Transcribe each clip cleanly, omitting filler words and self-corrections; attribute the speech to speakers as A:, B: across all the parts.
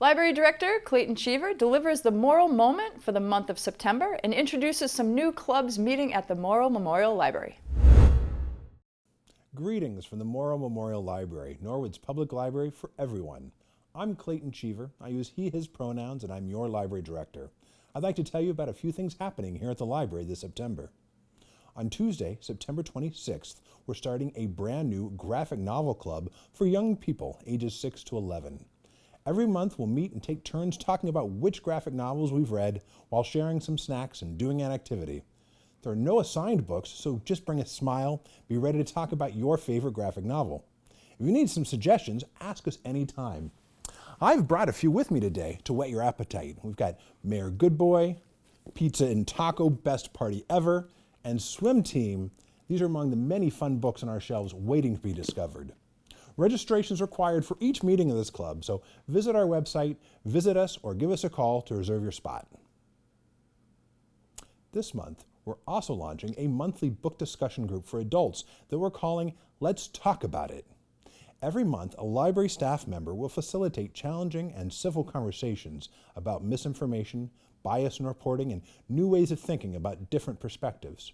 A: Library Director Clayton Cheever delivers the Morrill Moment for the month of September and introduces some new clubs meeting at the Morrill Memorial Library.
B: Greetings from the Morrill Memorial Library, Norwood's public library for everyone. I'm Clayton Cheever. I use he, his pronouns, and I'm your library director. I'd like to tell you about a few things happening here at the library this September. On Tuesday, September 26th, we're starting a brand new graphic novel club for young people ages 6 to 11. Every month we'll meet and take turns talking about which graphic novels we've read while sharing some snacks and doing an activity. There are no assigned books, so just bring a smile, be ready to talk about your favorite graphic novel. If you need some suggestions, ask us anytime. I've brought a few with me today to whet your appetite. We've got Mayor Goodboy, Pizza and Taco Best Party Ever, and Swim Team. These are among the many fun books on our shelves waiting to be discovered. Registration is required for each meeting of this club, so visit our website, visit us, or give us a call to reserve your spot. This month, we're also launching a monthly book discussion group for adults that we're calling Let's Talk About It. Every month, a library staff member will facilitate challenging and civil conversations about misinformation, bias in reporting, and new ways of thinking about different perspectives.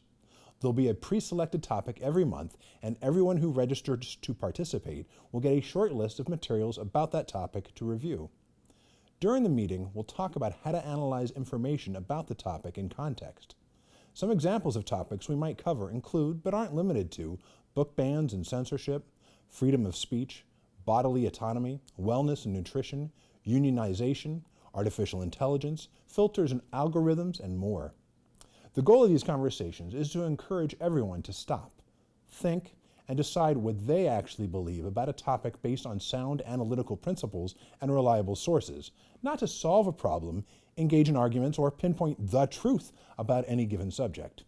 B: There'll be a pre-selected topic every month, and everyone who registers to participate will get a short list of materials about that topic to review. During the meeting, we'll talk about how to analyze information about the topic in context. Some examples of topics we might cover include, but aren't limited to, book bans and censorship, freedom of speech, bodily autonomy, wellness and nutrition, unionization, artificial intelligence, filters and algorithms, and more. The goal of these conversations is to encourage everyone to stop, think, and decide what they actually believe about a topic based on sound analytical principles and reliable sources, not to solve a problem, engage in arguments, or pinpoint the truth about any given subject.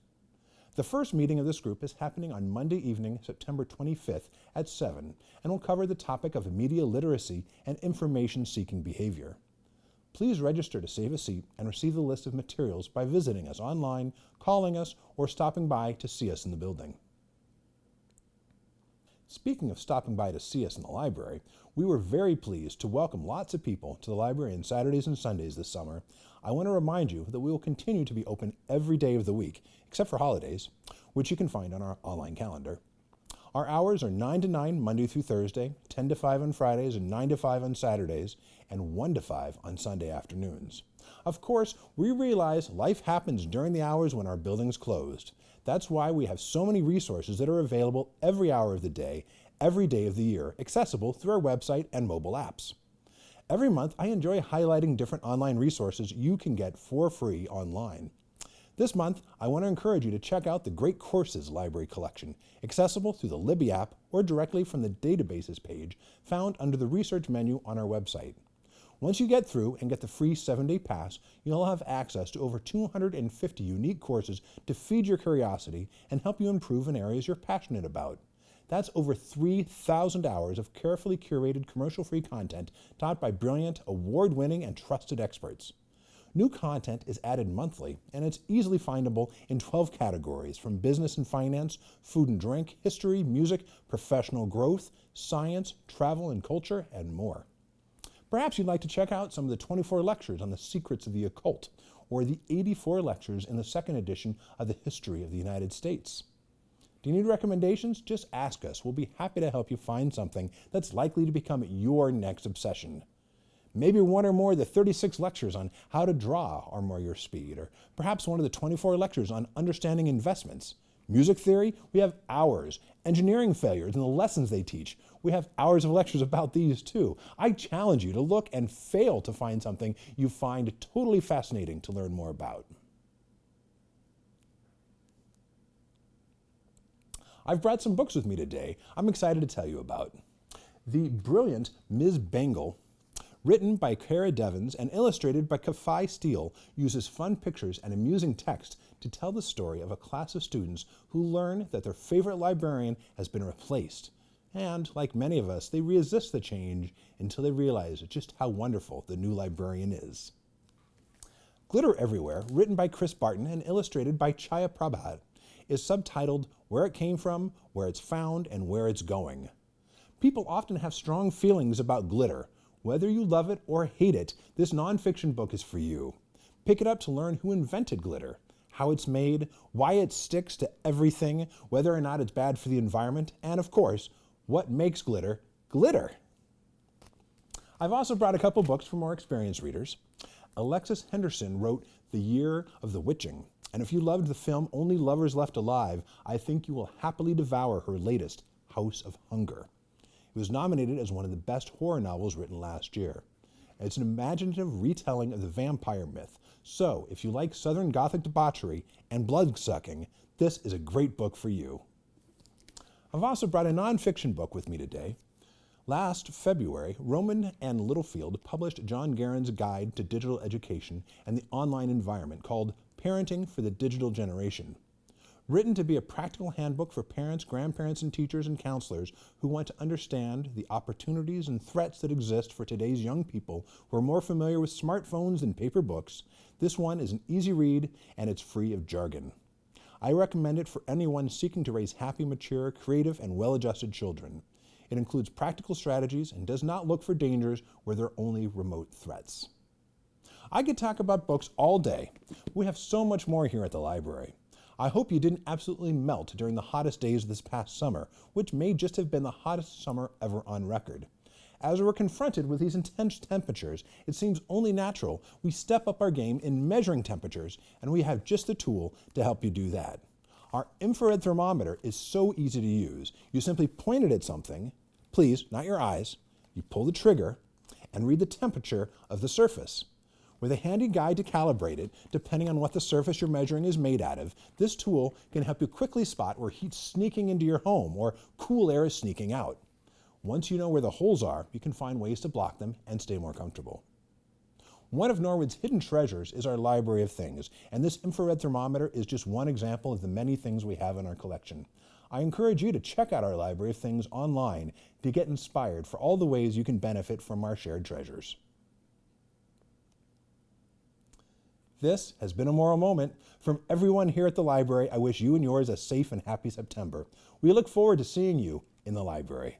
B: The first meeting of this group is happening on Monday evening, September 25th at 7, and will cover the topic of media literacy and information-seeking behavior. Please register to save a seat and receive the list of materials by visiting us online, calling us, or stopping by to see us in the building. Speaking of stopping by to see us in the library, we were very pleased to welcome lots of people to the library on Saturdays and Sundays this summer. I want to remind you that we will continue to be open every day of the week, except for holidays, which you can find on our online calendar. Our hours are 9 to 9 Monday through Thursday, 10 to 5 on Fridays, and 9 to 5 on Saturdays, and 1 to 5 on Sunday afternoons. Of course, we realize life happens during the hours when our building's closed. That's why we have so many resources that are available every hour of the day, every day of the year, accessible through our website and mobile apps. Every month, I enjoy highlighting different online resources you can get for free online. This month, I want to encourage you to check out the Great Courses Library Collection, accessible through the Libby app or directly from the Databases page found under the Research menu on our website. Once you get through and get the free 7-day pass, you'll have access to over 250 unique courses to feed your curiosity and help you improve in areas you're passionate about. That's over 3,000 hours of carefully curated commercial-free content taught by brilliant, award-winning, and trusted experts. New content is added monthly, and it's easily findable in 12 categories from business and finance, food and drink, history, music, professional growth, science, travel and culture, and more. Perhaps you'd like to check out some of the 24 lectures on the secrets of the occult, or the 84 lectures in the second edition of the History of the United States. Do you need recommendations? Just ask us. We'll be happy to help you find something that's likely to become your next obsession. Maybe one or more of the 36 lectures on how to draw are more your speed, or perhaps one of the 24 lectures on understanding investments. Music theory, we have hours. Engineering failures and the lessons they teach, we have hours of lectures about these too. I challenge you to look and fail to find something you find totally fascinating to learn more about. I've brought some books with me today I'm excited to tell you about. The brilliant Ms. Bengal, written by Kara Devins and illustrated by Kafai Steele, uses fun pictures and amusing text to tell the story of a class of students who learn that their favorite librarian has been replaced. And, like many of us, they resist the change until they realize just how wonderful the new librarian is. Glitter Everywhere, written by Chris Barton and illustrated by Chaya Prabhat, is subtitled Where It Came From, Where It's Found, and Where It's Going. People often have strong feelings about glitter, Whether you love it or hate it, this nonfiction book is for you. Pick it up to learn who invented glitter, how it's made, why it sticks to everything, whether or not it's bad for the environment, and of course, what makes glitter glitter. I've also brought a couple books for more experienced readers. Alexis Henderson wrote The Year of the Witching, and if you loved the film Only Lovers Left Alive, I think you will happily devour her latest, House of Hunger. It was nominated as one of the best horror novels written last year. It's an imaginative retelling of the vampire myth, so if you like Southern Gothic debauchery and blood-sucking, this is a great book for you. I've also brought a nonfiction book with me today. Last February, Roman and Littlefield published John Guerin's Guide to Digital Education and the Online Environment called Parenting for the Digital Generation. Written to be a practical handbook for parents, grandparents, and teachers and counselors who want to understand the opportunities and threats that exist for today's young people who are more familiar with smartphones than paper books, this one is an easy read and it's free of jargon. I recommend it for anyone seeking to raise happy, mature, creative, and well-adjusted children. It includes practical strategies and does not look for dangers where there are only remote threats. I could talk about books all day. We have so much more here at the library. I hope you didn't absolutely melt during the hottest days of this past summer, which may just have been the hottest summer ever on record. As we're confronted with these intense temperatures, it seems only natural we step up our game in measuring temperatures, and we have just the tool to help you do that. Our infrared thermometer is so easy to use. You simply point it at something, please, not your eyes, you pull the trigger, and read the temperature of the surface. With a handy guide to calibrate it, depending on what the surface you're measuring is made out of, this tool can help you quickly spot where heat's sneaking into your home or cool air is sneaking out. Once you know where the holes are, you can find ways to block them and stay more comfortable. One of Norwood's hidden treasures is our library of things, and this infrared thermometer is just one example of the many things we have in our collection. I encourage you to check out our library of things online to get inspired for all the ways you can benefit from our shared treasures. This has been a Morrill Moment. From everyone here at the library, I wish you and yours a safe and happy September. We look forward to seeing you in the library.